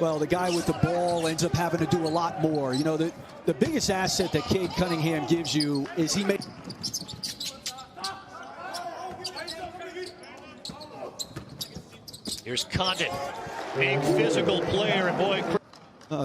Well, the guy with the ball ends up having to do a lot more. You know, the biggest asset that Cade Cunningham gives you is he makes. Here's Condon, big physical player, and boy.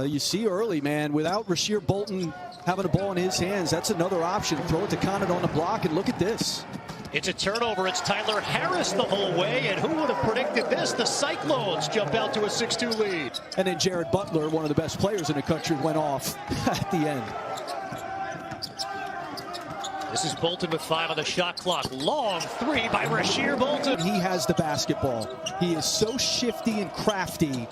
You see early, man, without Rasir Bolton having the ball in his hands, that's another option. Throw it to Condon on the block, and look at this. It's a turnover. It's Tyler Harris the whole way, and who would have predicted this? The Cyclones jump out to a 6-2 lead. And then Jared Butler, one of the best players in the country, went off at the end. This is Bolton with 5 on the shot clock. Long 3 by Rasir Bolton. He has the basketball. He is so shifty and crafty.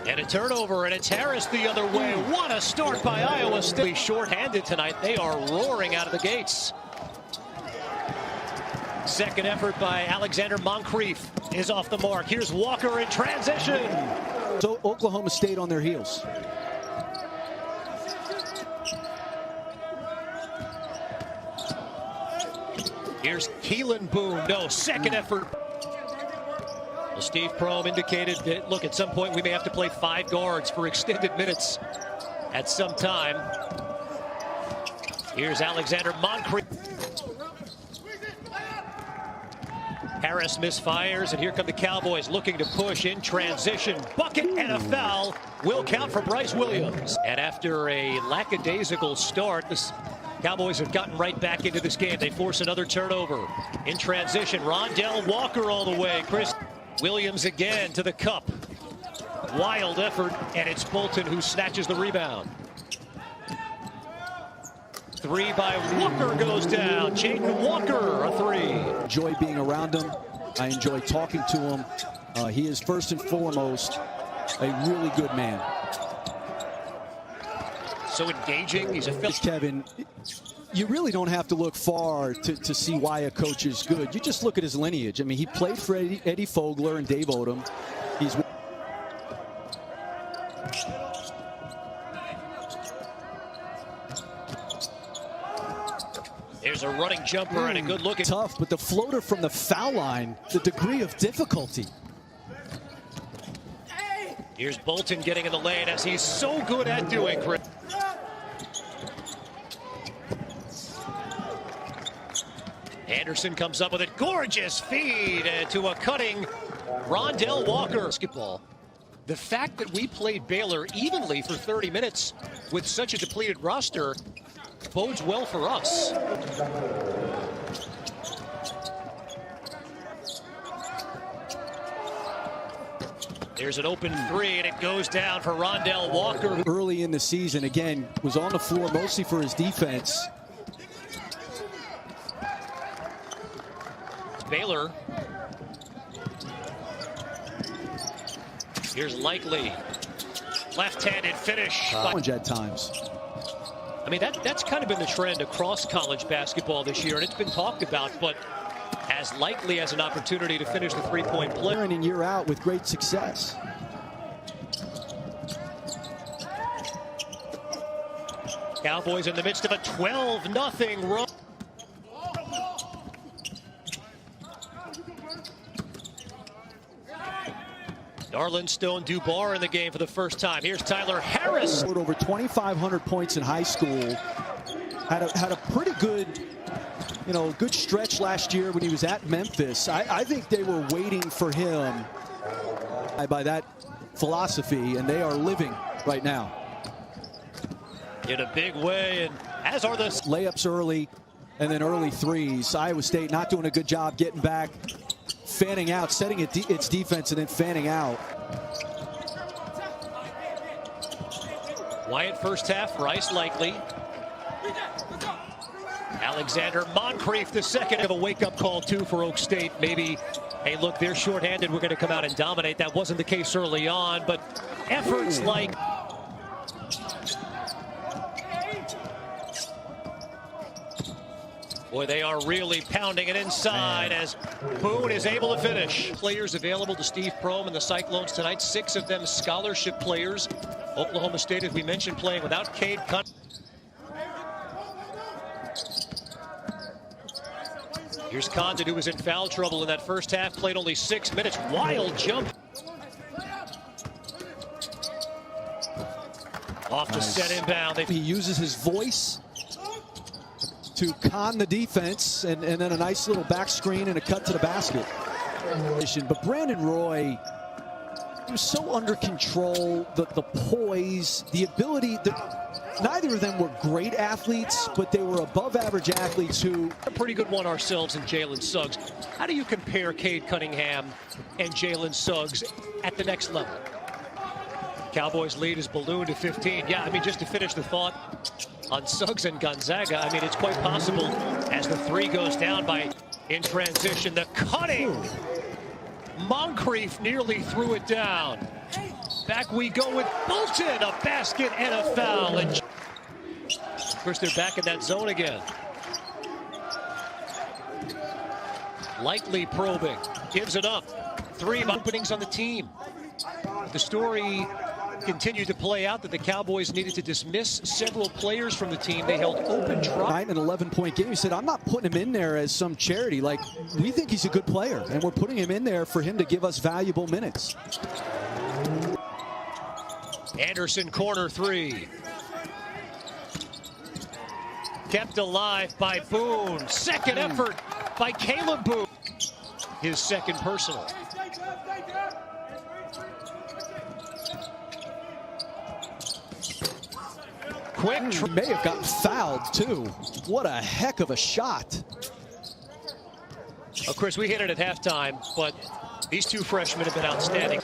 And a turnover, and it's Harris the other way. What a start by Iowa State. Short-handed tonight. They are roaring out of the gates. Second effort by Alexander Moncrief is off the mark. Here's Walker in transition. So Oklahoma State on their heels. Here's Keelan Boone. No, second effort. Well, Steve Prohm indicated that, look, at some point we may have to play 5 guards for extended minutes at some time. Here's Alexander Moncrief. Harris misfires, and here come the Cowboys looking to push in transition. Bucket and a foul will count for Bryce Williams. And after a lackadaisical start, the Cowboys have gotten right back into this game. They force another turnover in transition. Rondell Walker all the way. Chris Williams again to the cup. Wild effort, and it's Bolton who snatches the rebound. 3 by Walker goes down. Jaden Walker, a 3. Enjoy being around him. I enjoy talking to him. He is first and foremost a really good man. So engaging. He's a Kevin, you really don't have to look far to see why a coach is good. You just look at his lineage. I mean, he played for Eddie Fogler and Dave Odom. He's There's a running jumper and a good look at tough, but the floater from the foul line, the degree of difficulty. Here's Bolton getting in the lane, as he's so good at doing. Anderson comes up with a gorgeous feed to a cutting Rondell Walker. Basketball. The fact that we played Baylor evenly for 30 minutes with such a depleted roster bodes well for us. There's an open 3, and it goes down for Rondell Walker. Early in the season, again, was on the floor mostly for his defense. Baylor. Here's Likely. Left-handed finish. At times. I mean, that's kind of been the trend across college basketball this year, and it's been talked about, but as Likely as an opportunity to finish the three-point play. Year in and year out with great success. Cowboys in the midst of a 12-0 run. Darlin Stone Dubar in the game for the first time. Here's Tyler Harris. Over 2,500 points in high school. Had a pretty good, good stretch last year when he was at Memphis. I think they were waiting for him by that philosophy, and they are living right now. In a big way, and as are the layups early, and then early threes. Iowa State not doing a good job getting back. Fanning out, setting its defense, and then fanning out. Wyatt first half, Rice Likely. Alexander Moncrief the second. Of a wake-up call, too, for Oak State. Maybe, hey, look, they're shorthanded. We're going to come out and dominate. That wasn't the case early on, but efforts like... Boy, they are really pounding it inside as Boone is able to finish. Players available to Steve Prohm and the Cyclones tonight. 6 of them scholarship players. Oklahoma State, as we mentioned, playing without Cade Cunningham. Here's Condon, who was in foul trouble in that first half, played only 6 minutes. Wild jump. Off the set inbound. He uses his voice to con the defense, and then a nice little back screen and a cut to the basket. But Brandon Roy, he was so under control, the poise, the ability. Neither of them were great athletes, but they were above average athletes who... A pretty good one ourselves in Jalen Suggs. How do you compare Cade Cunningham and Jalen Suggs at the next level? Cowboys lead is ballooned to 15. Yeah, I mean, just to finish the thought on Suggs and Gonzaga, I mean, it's quite possible as the three goes down by in transition. The cutting. Moncrief nearly threw it down. Back we go with Bolton, a basket and a foul. And of course, they're back in that zone again. Likely probing, gives it up. 3 openings on the team. The story continued to play out that the Cowboys needed to dismiss several players from the team. They held open trial. 9 and 11-point game. He said, I'm not putting him in there as some charity. Like, we think he's a good player, and we're putting him in there for him to give us valuable minutes. Anderson, corner 3. Kept alive by Boone. Second effort by Caleb Boone. His second personal. Quick. May have gotten fouled, too. What a heck of a shot. Of course, we hit it at halftime, but these two freshmen have been outstanding.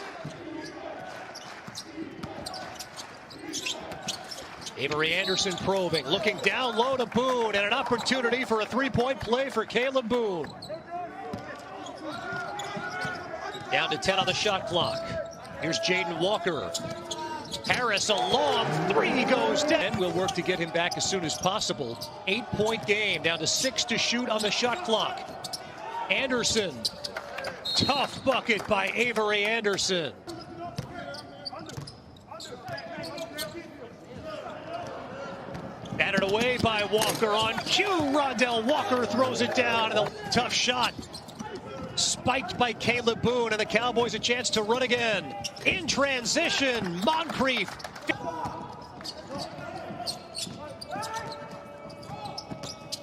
Avery Anderson probing, looking down low to Boone, and an opportunity for a three-point play for Caleb Boone. Down to 10 on the shot clock. Here's Jaden Walker. Harris, a long 3 goes down. And we'll work to get him back as soon as possible. 8-point game, down to 6 to shoot on the shot clock. Anderson, tough bucket by Avery Anderson. Batted away by Walker on cue. Rondell Walker throws it down, and a tough shot. Spiked by Caleb Boone, and the Cowboys a chance to run again. In transition, Moncrief.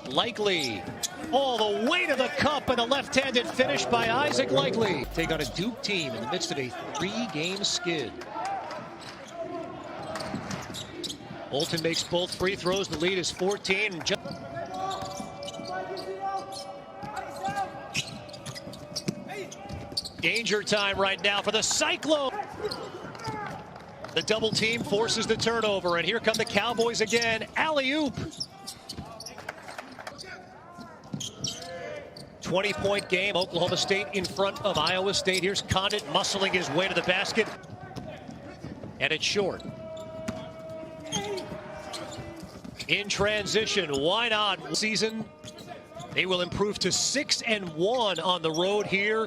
Likely all the way to the cup, and a left-handed finish by Isaac Likely. Take on a Duke team in the midst of a 3-game skid. Bolton makes both free throws. The lead is 14. Danger time right now for the Cyclone. The double team forces the turnover, and here come the Cowboys again. Alley-oop. 20-point game. Oklahoma State in front of Iowa State. Here's Condon muscling his way to the basket. And it's short. In transition, why not? Season, they will improve to 6-1 on the road here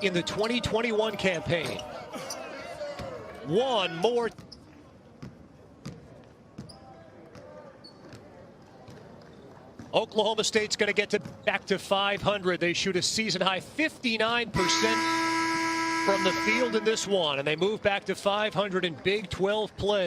in the 2021 campaign. One more. Oklahoma State's going to get back to 500. They shoot a season-high 59% from the field in this one, and they move back to 500 in Big 12 play.